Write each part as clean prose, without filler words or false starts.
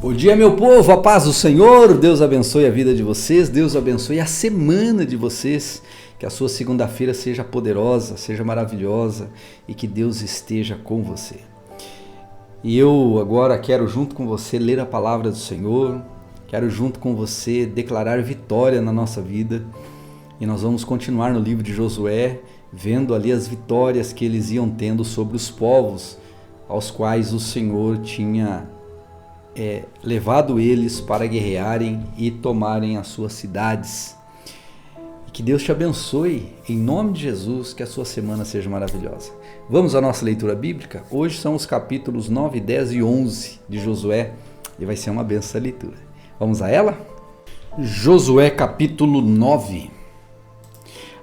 Bom dia, meu povo, a paz do Senhor, Deus abençoe a vida de vocês, Deus abençoe a semana de vocês, que a sua segunda-feira seja poderosa, seja maravilhosa e que Deus esteja com você. E eu agora quero junto com você ler a palavra do Senhor, quero junto com você declarar vitória na nossa vida e nós vamos continuar no livro de Josué, vendo ali as vitórias que eles iam tendo sobre os povos aos quais o Senhor tinha levado eles para guerrearem e tomarem as suas cidades. E que Deus te abençoe, em nome de Jesus, que a sua semana seja maravilhosa. Vamos à nossa leitura bíblica? Hoje são os capítulos 9, 10 e 11 de Josué e vai ser uma benção essa leitura. Vamos a ela? Josué capítulo 9.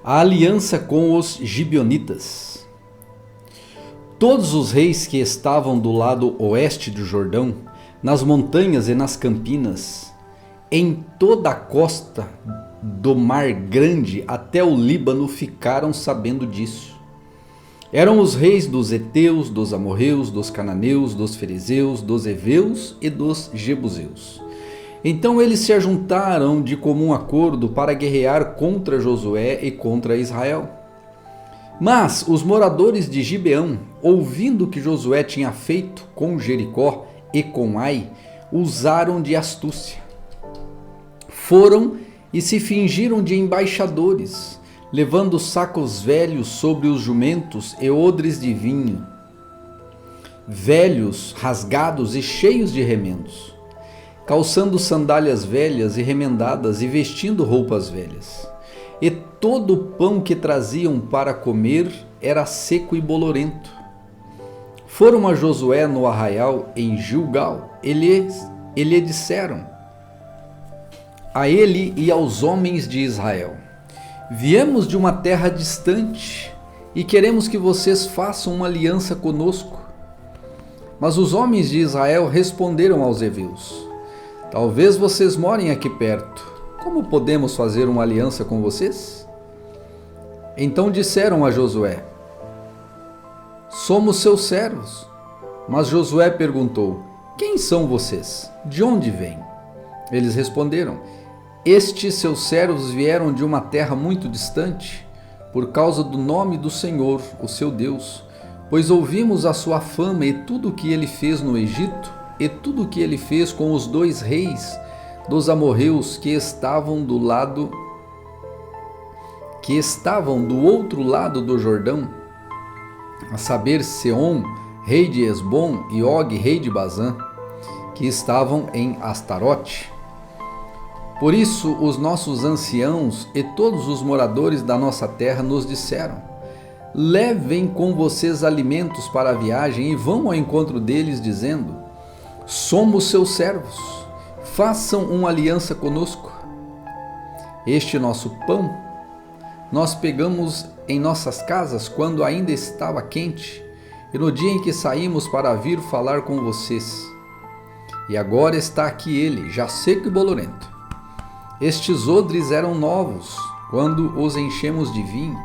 A aliança com os gibeonitas. Todos os reis que estavam do lado oeste do Jordão, nas montanhas e nas campinas, em toda a costa do Mar Grande até o Líbano ficaram sabendo disso. Eram os reis dos heteus, dos amorreus, dos cananeus, dos ferezeus, dos heveus e dos jebuseus. Então eles se ajuntaram de comum acordo para guerrear contra Josué e contra Israel. Mas os moradores de Gibeão, ouvindo o que Josué tinha feito com Jericó e com Ai, usaram de astúcia. Foram e se fingiram de embaixadores, levando sacos velhos sobre os jumentos e odres de vinho, velhos, rasgados e cheios de remendos, calçando sandálias velhas e remendadas e vestindo roupas velhas. E todo o pão que traziam para comer era seco e bolorento. Foram a Josué no arraial em Gilgal e lhe disseram, a ele e aos homens de Israel: viemos de uma terra distante e queremos que vocês façam uma aliança conosco. Mas os homens de Israel responderam aos heveus: talvez vocês morem aqui perto. Como podemos fazer uma aliança com vocês? Então disseram a Josué: somos seus servos. Mas Josué perguntou: quem são vocês? De onde vêm? Eles responderam: estes seus servos vieram de uma terra muito distante, por causa do nome do Senhor, o seu Deus, pois ouvimos a sua fama e tudo o que ele fez no Egito, e tudo o que ele fez com os 2 reis dos amorreus que estavam do outro lado do Jordão, a saber, Seom, rei de Esbom, e Og, rei de Bazã, que estavam em Astarote. Por isso os nossos anciãos e todos os moradores da nossa terra nos disseram: levem com vocês alimentos para a viagem e vão ao encontro deles, dizendo: somos seus servos, façam uma aliança conosco. Este nosso pão nós pegamos em nossas casas quando ainda estava quente, e no dia em que saímos para vir falar com vocês. E agora está aqui ele, já seco e bolorento. Estes odres eram novos quando os enchemos de vinho,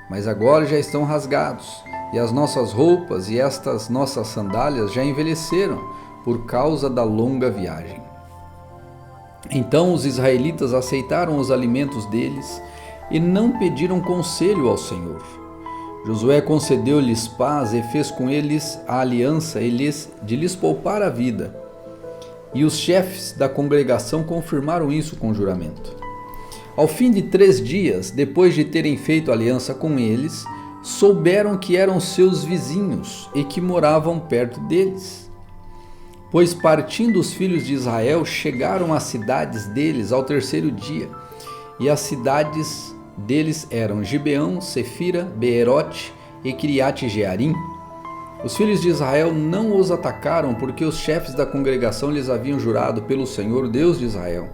mas agora já estão rasgados, e as nossas roupas e estas nossas sandálias já envelheceram por causa da longa viagem. Então os israelitas aceitaram os alimentos deles e não pediram conselho ao Senhor. Josué concedeu-lhes paz e fez com eles a aliança de lhes poupar a vida. E os chefes da congregação confirmaram isso com juramento. Ao fim de 3 dias, depois de terem feito aliança com eles, souberam que eram seus vizinhos e que moravam perto deles. Pois partindo os filhos de Israel, chegaram às cidades deles ao 3º dia, e as cidades deles eram Gibeão, Sefira, Beerote e Criate-Jearim. Os filhos de Israel não os atacaram, porque os chefes da congregação lhes haviam jurado pelo Senhor, Deus de Israel.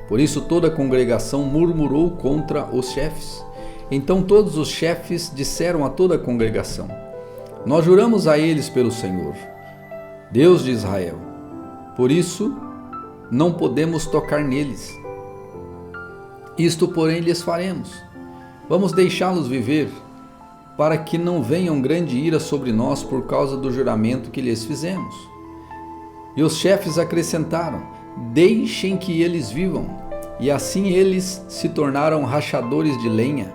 Por isso toda a congregação murmurou contra os chefes. Então todos os chefes disseram a toda a congregação: nós juramos a eles pelo Senhor, Deus de Israel. Por isso não podemos tocar neles. Isto, porém, lhes faremos: vamos deixá-los viver, para que não venham grande ira sobre nós por causa do juramento que lhes fizemos. E os chefes acrescentaram: deixem que eles vivam. E assim eles se tornaram rachadores de lenha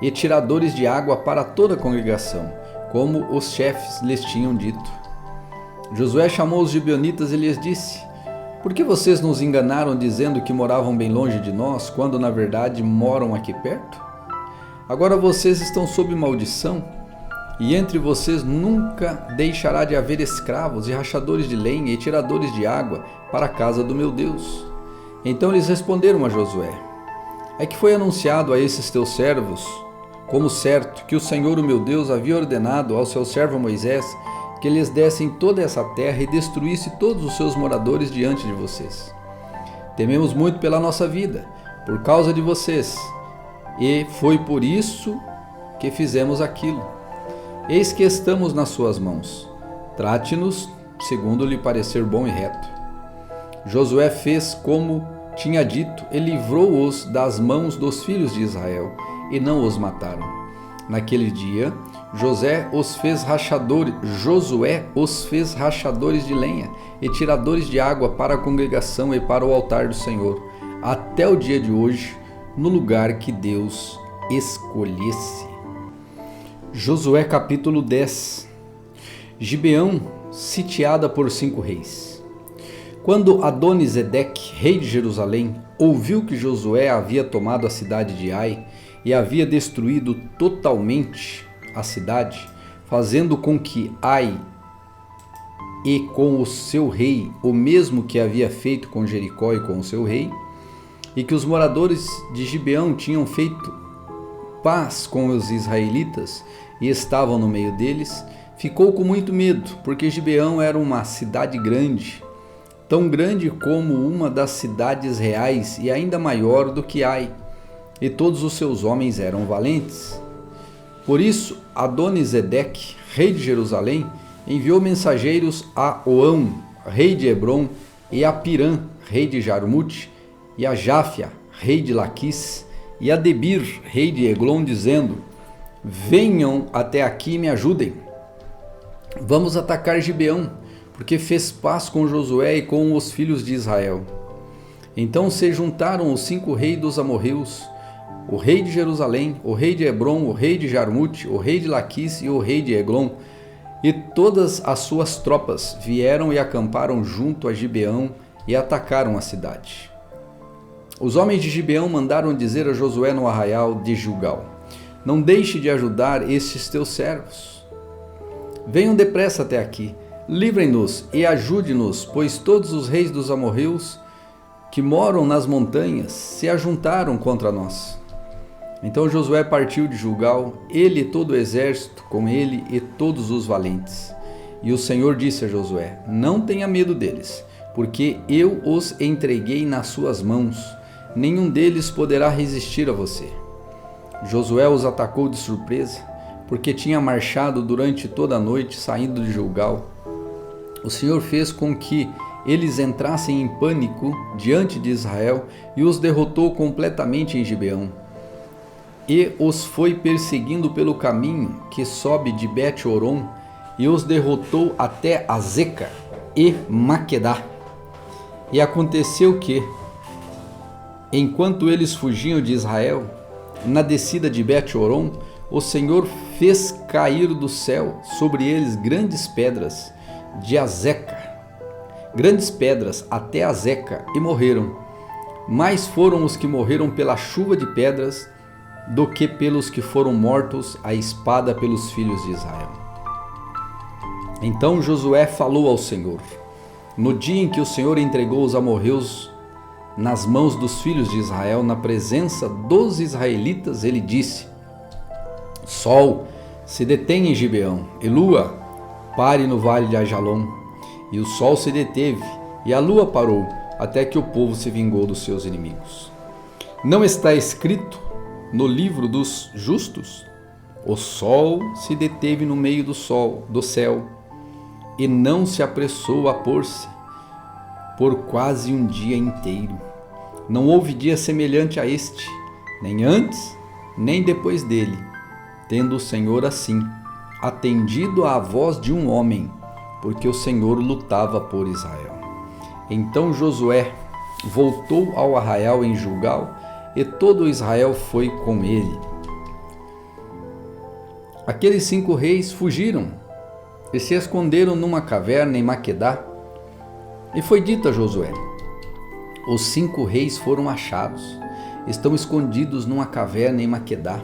e tiradores de água para toda a congregação, como os chefes lhes tinham dito. Josué chamou os gibeonitas e lhes disse: por que vocês nos enganaram dizendo que moravam bem longe de nós, quando na verdade moram aqui perto? Agora vocês estão sob maldição, e entre vocês nunca deixará de haver escravos e rachadores de lenha e tiradores de água para a casa do meu Deus. Então eles responderam a Josué: é que foi anunciado a esses teus servos, como certo, que o Senhor, o meu Deus, havia ordenado ao seu servo Moisés que lhes dessem toda essa terra e destruísse todos os seus moradores diante de vocês. Tememos muito pela nossa vida, por causa de vocês, e foi por isso que fizemos aquilo. Eis que estamos nas suas mãos. Trate-nos segundo lhe parecer bom e reto. Josué fez como tinha dito e livrou-os das mãos dos filhos de Israel, e não os mataram. Naquele dia, Josué os fez rachadores de lenha e tiradores de água para a congregação e para o altar do Senhor, até o dia de hoje, no lugar que Deus escolhesse. Josué capítulo 10. Gibeão sitiada por 5 reis. Quando Adoni-Zedeque, rei de Jerusalém, ouviu que Josué havia tomado a cidade de Ai e havia destruído totalmente a cidade, fazendo com que Ai e com o seu rei o mesmo que havia feito com Jericó e com o seu rei, e que os moradores de Gibeão tinham feito paz com os israelitas e estavam no meio deles, ficou com muito medo, porque Gibeão era uma cidade grande, tão grande como uma das cidades reais e ainda maior do que Ai, e todos os seus homens eram valentes. Por isso, Adoni-Zedeque, rei de Jerusalém, enviou mensageiros a Oão, rei de Hebrom, e a Pirã, rei de Jarmute, e a Jáfia, rei de Laquis, e a Debir, rei de Eglon, dizendo: venham até aqui e me ajudem. Vamos atacar Gibeão, porque fez paz com Josué e com os filhos de Israel. Então se juntaram os 5 reis dos amorreus, o rei de Jerusalém, o rei de Hebrom, o rei de Jarmute, o rei de Laquis e o rei de Eglon, e todas as suas tropas vieram e acamparam junto a Gibeão e atacaram a cidade. Os homens de Gibeão mandaram dizer a Josué no arraial de Gilgal: não deixe de ajudar estes teus servos. Venham depressa até aqui, livrem-nos e ajude-nos, pois todos os reis dos amorreus que moram nas montanhas se ajuntaram contra nós. Então Josué partiu de Gilgal, ele e todo o exército com ele e todos os valentes. E o Senhor disse a Josué: não tenha medo deles, porque eu os entreguei nas suas mãos. Nenhum deles poderá resistir a você. Josué os atacou de surpresa, porque tinha marchado durante toda a noite, saindo de Gilgal. O Senhor fez com que eles entrassem em pânico diante de Israel e os derrotou completamente em Gibeão. E os foi perseguindo pelo caminho que sobe de Bet-Horon e os derrotou até Azeca e Maquedá. E aconteceu que, enquanto eles fugiam de Israel, na descida de Bet-Horon, o Senhor fez cair do céu sobre eles grandes pedras de Azeca, grandes pedras até Azeca, e morreram. Mais foram os que morreram pela chuva de pedras do que pelos que foram mortos à espada pelos filhos de Israel. Então Josué falou ao Senhor: no dia em que o Senhor entregou os amorreus nas mãos dos filhos de Israel, na presença dos israelitas, ele disse: Sol, se detém em Gibeão, e lua, pare no vale de Ajalon. E o sol se deteve, e a lua parou, até que o povo se vingou dos seus inimigos. Não está escrito no livro dos justos? O sol se deteve no meio do céu, e não se apressou a pôr-se, por quase um dia inteiro. Não houve dia semelhante a este, nem antes, nem depois dele, tendo o Senhor assim atendido à voz de um homem, porque o Senhor lutava por Israel. Então Josué voltou ao arraial em Gilgal, e todo Israel foi com ele. Aqueles 5 reis fugiram e se esconderam numa caverna em Maquedá. E foi dito a Josué: os 5 reis foram achados, estão escondidos numa caverna em Maquedá.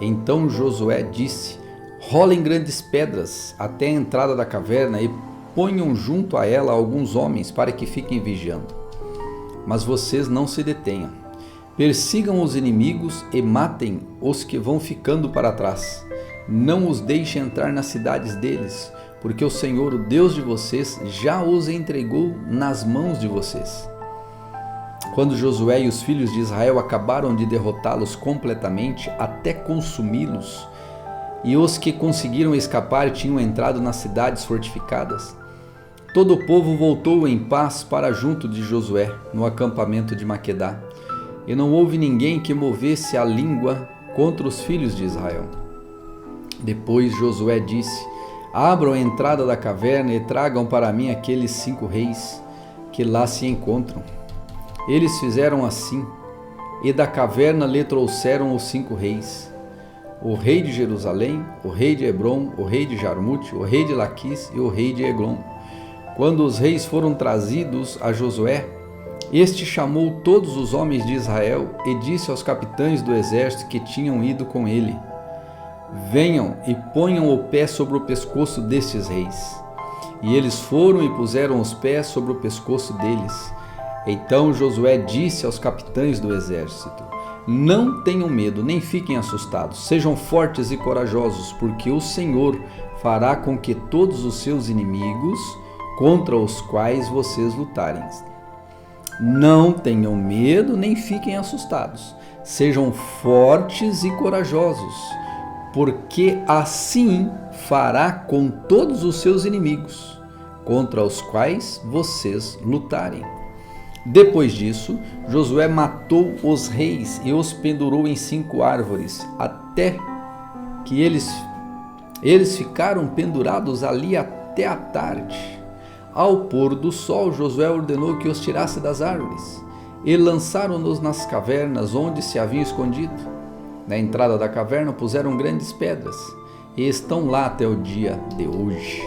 Então Josué disse: rolem grandes pedras até a entrada da caverna e ponham junto a ela alguns homens para que fiquem vigiando. Mas vocês não se detenham. Persigam os inimigos e matem os que vão ficando para trás. Não os deixem entrar nas cidades deles, porque o Senhor, o Deus de vocês, já os entregou nas mãos de vocês. Quando Josué e os filhos de Israel acabaram de derrotá-los completamente, até consumi-los, e os que conseguiram escapar tinham entrado nas cidades fortificadas, todo o povo voltou em paz para junto de Josué, no acampamento de Maquedá, e não houve ninguém que movesse a língua contra os filhos de Israel. Depois Josué disse: abram a entrada da caverna e tragam para mim aqueles 5 reis que lá se encontram. Eles fizeram assim, e da caverna lhe trouxeram os 5 reis: o rei de Jerusalém, o rei de Hebrom, o rei de Jarmute, o rei de Laquis e o rei de Eglon. Quando os reis foram trazidos a Josué, este chamou todos os homens de Israel e disse aos capitães do exército que tinham ido com ele: venham e ponham o pé sobre o pescoço destes reis. E eles foram e puseram os pés sobre o pescoço deles. Então Josué disse aos capitães do exército: não tenham medo, nem fiquem assustados. Sejam fortes e corajosos, porque o Senhor fará com que todos os seus inimigos, contra os quais vocês lutarem, não tenham medo, nem fiquem assustados. Sejam fortes e corajosos, porque assim fará com todos os seus inimigos, contra os quais vocês lutarem. Depois disso, Josué matou os reis e os pendurou em 5 árvores, até que eles ficaram pendurados ali até a tarde. Ao pôr do sol, Josué ordenou que os tirasse das árvores, e lançaram-nos nas cavernas onde se haviam escondido. Na entrada da caverna puseram grandes pedras, e estão lá até o dia de hoje.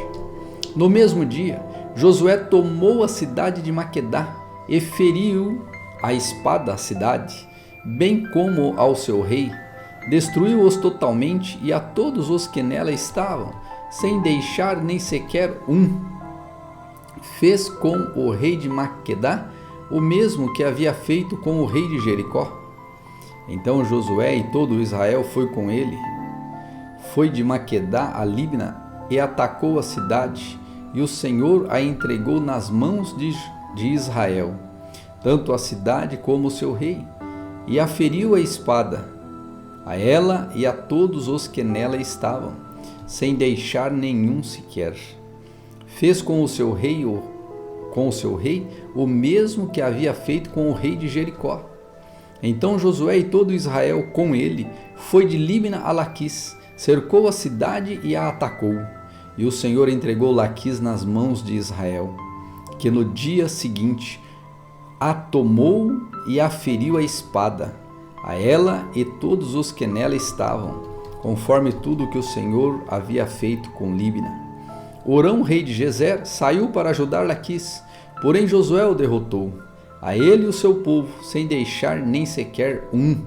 No mesmo dia, Josué tomou a cidade de Maquedá e feriu a espada à cidade, bem como ao seu rei. Destruiu-os totalmente e a todos os que nela estavam, sem deixar nem sequer um. Fez com o rei de Maquedá o mesmo que havia feito com o rei de Jericó. Então Josué e todo Israel foi com ele. Foi de Maquedá a Libna e atacou a cidade, e o Senhor a entregou nas mãos de Israel, tanto a cidade como o seu rei, e a feriu a espada, a ela e a todos os que nela estavam, sem deixar nenhum sequer. Fez com o seu rei o mesmo que havia feito com o rei de Jericó. Então Josué e todo Israel com ele foi de Libna a Laquis, cercou a cidade e a atacou. E o Senhor entregou Laquis nas mãos de Israel, que no dia seguinte a tomou e a feriu a espada, a ela e todos os que nela estavam, conforme tudo que o Senhor havia feito com Libna. Orão, rei de Gezer, saiu para ajudar Laquis, porém Josué o derrotou, a ele e o seu povo, sem deixar nem sequer um.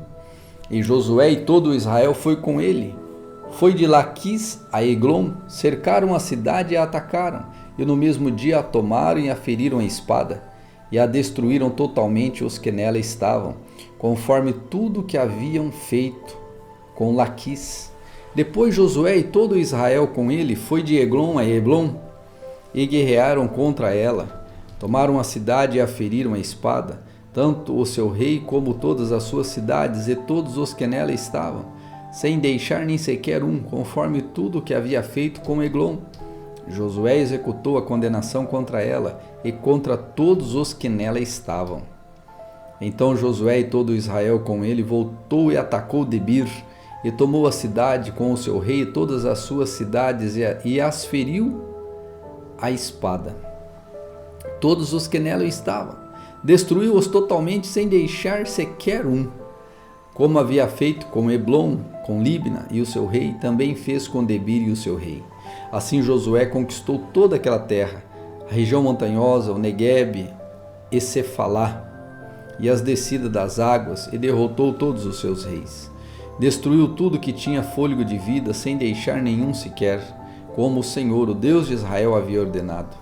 E Josué e todo Israel foi com ele. Foi de Laquis a Eglon, cercaram a cidade e a atacaram, e no mesmo dia a tomaram e a feriram a espada, e a destruíram totalmente os que nela estavam, conforme tudo que haviam feito com Laquis. Depois Josué e todo Israel com ele foi de Eglon a Eblon, e guerrearam contra ela. Tomaram a cidade e a feriram a espada, tanto o seu rei como todas as suas cidades e todos os que nela estavam, sem deixar nem sequer um, conforme tudo que havia feito com Eglon. Josué executou a condenação contra ela e contra todos os que nela estavam. Então Josué e todo Israel com ele voltou e atacou Debir, e tomou a cidade com o seu rei e todas as suas cidades, e as feriu a espada todos os que nela estavam. Destruiu-os totalmente sem deixar sequer um. Como havia feito com Eblom, com Libna e o seu rei, também fez com Debir e o seu rei. Assim Josué conquistou toda aquela terra, a região montanhosa, o Neguebe e Cefalá, e as descidas das águas, e derrotou todos os seus reis. Destruiu tudo que tinha fôlego de vida, sem deixar nenhum sequer, como o Senhor, o Deus de Israel, havia ordenado.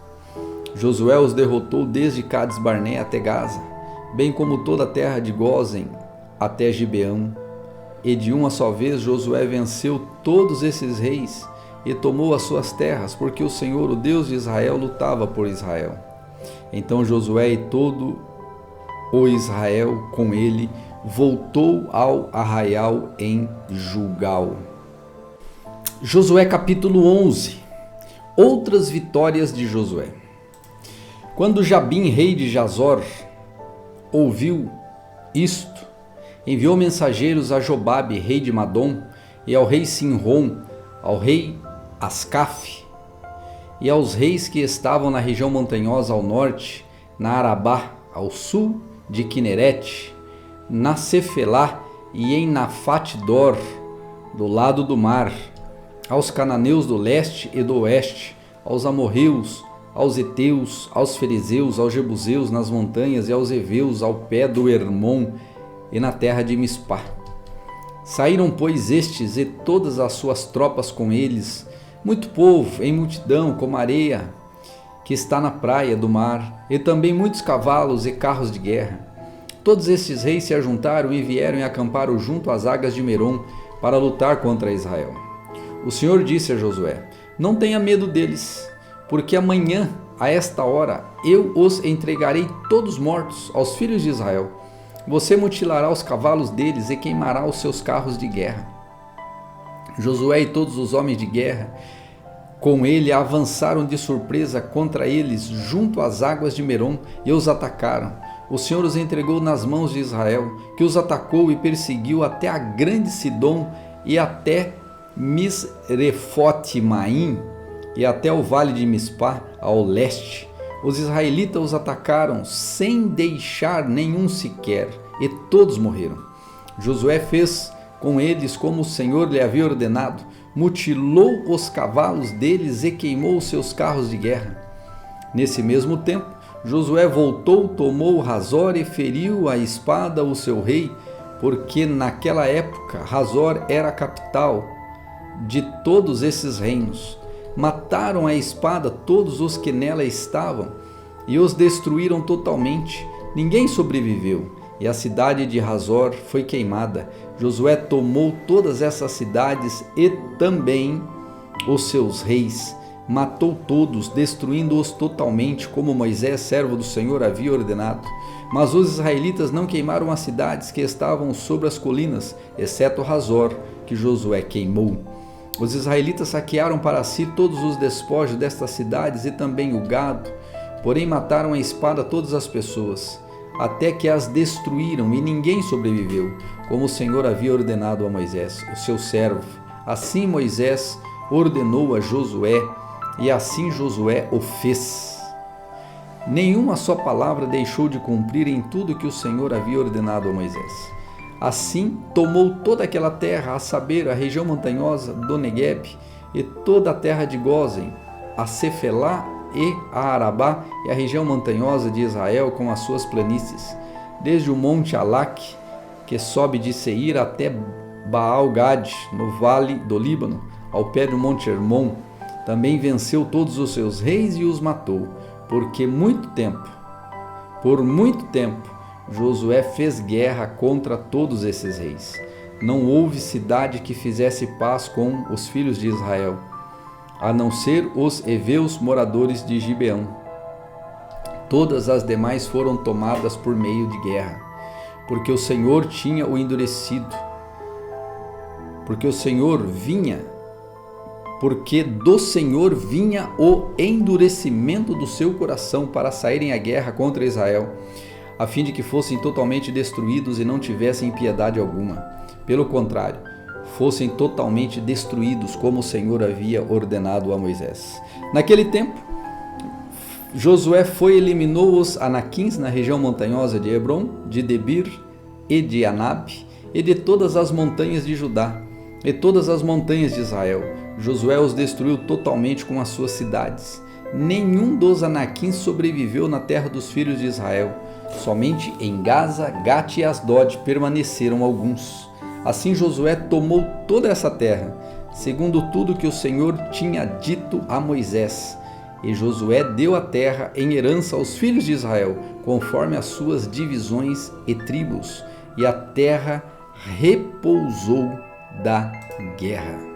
Josué os derrotou desde Cades Barné até Gaza, bem como toda a terra de Gósen até Gibeão. E de uma só vez Josué venceu todos esses reis e tomou as suas terras, porque o Senhor, o Deus de Israel, lutava por Israel. Então Josué e todo o Israel com ele voltou ao arraial em Gilgal. Josué capítulo 11. Outras vitórias de Josué. Quando Jabim, rei de Jazor, ouviu isto, enviou mensageiros a Jobabe, rei de Madom, e ao rei Sinrom, ao rei Ascaf, e aos reis que estavam na região montanhosa ao norte, na Arabá, ao sul de Quinerete, na Cefelá e em Nafate-dor, do lado do mar, aos cananeus do leste e do oeste, aos amorreus, aos heteus, aos fariseus, aos jebuseus nas montanhas e aos heveus ao pé do Hermon e na terra de Mispá. Saíram, pois, estes e todas as suas tropas com eles, muito povo, em multidão, como areia que está na praia do mar, e também muitos cavalos e carros de guerra. Todos estes reis se ajuntaram e vieram e acamparam junto às águas de Merom para lutar contra Israel. O Senhor disse a Josué: não tenha medo deles, porque amanhã, a esta hora, eu os entregarei todos mortos aos filhos de Israel. Você mutilará os cavalos deles e queimará os seus carros de guerra. Josué e todos os homens de guerra com ele avançaram de surpresa contra eles junto às águas de Merom e os atacaram. O Senhor os entregou nas mãos de Israel, que os atacou e perseguiu até a grande Sidom e até Misrefote-Maim e até o vale de Mispá, ao leste. Os israelitas os atacaram sem deixar nenhum sequer, e todos morreram. Josué fez com eles como o Senhor lhe havia ordenado, mutilou os cavalos deles e queimou os seus carros de guerra. Nesse mesmo tempo, Josué voltou, tomou Hazor e feriu a espada o seu rei, porque naquela época Hazor era a capital de todos esses reinos. Mataram a espada todos os que nela estavam e os destruíram totalmente. Ninguém sobreviveu, e a cidade de Hazor foi queimada. Josué tomou todas essas cidades e também os seus reis. Matou todos, destruindo-os totalmente, como Moisés, servo do Senhor, havia ordenado. Mas os israelitas não queimaram as cidades que estavam sobre as colinas, exceto Hazor, que Josué queimou. Os israelitas saquearam para si todos os despojos destas cidades e também o gado, porém mataram a espada todas as pessoas, até que as destruíram, e ninguém sobreviveu, como o Senhor havia ordenado a Moisés, o seu servo. Assim Moisés ordenou a Josué, e assim Josué o fez. Nenhuma só palavra deixou de cumprir em tudo que o Senhor havia ordenado a Moisés. Assim tomou toda aquela terra, a saber, a região montanhosa do Neguebe, e toda a terra de Gósen, a Cefelá e a Arabá, e a região montanhosa de Israel com as suas planícies, desde o monte Alac, que sobe de Seir, até Baal-Gad, no vale do Líbano, ao pé do monte Hermon. Também venceu todos os seus reis e os matou, por muito tempo, Josué fez guerra contra todos esses reis. Não houve cidade que fizesse paz com os filhos de Israel, a não ser os heveus moradores de Gibeão. Todas as demais foram tomadas por meio de guerra, porque o Senhor tinha o endurecido, porque do Senhor vinha o endurecimento do seu coração para saírem à guerra contra Israel, a fim de que fossem totalmente destruídos e não tivessem piedade alguma. Pelo contrário, fossem totalmente destruídos, como o Senhor havia ordenado a Moisés. Naquele tempo, Josué foi e eliminou os Anaquins na região montanhosa de Hebron, de Debir e de Anabe, e de todas as montanhas de Judá, e todas as montanhas de Israel. Josué os destruiu totalmente com as suas cidades. Nenhum dos Anaquins sobreviveu na terra dos filhos de Israel. Somente em Gaza, Gate e Asdod permaneceram alguns. Assim Josué tomou toda essa terra, segundo tudo que o Senhor tinha dito a Moisés. E Josué deu a terra em herança aos filhos de Israel, conforme as suas divisões e tribos, e a terra repousou da guerra.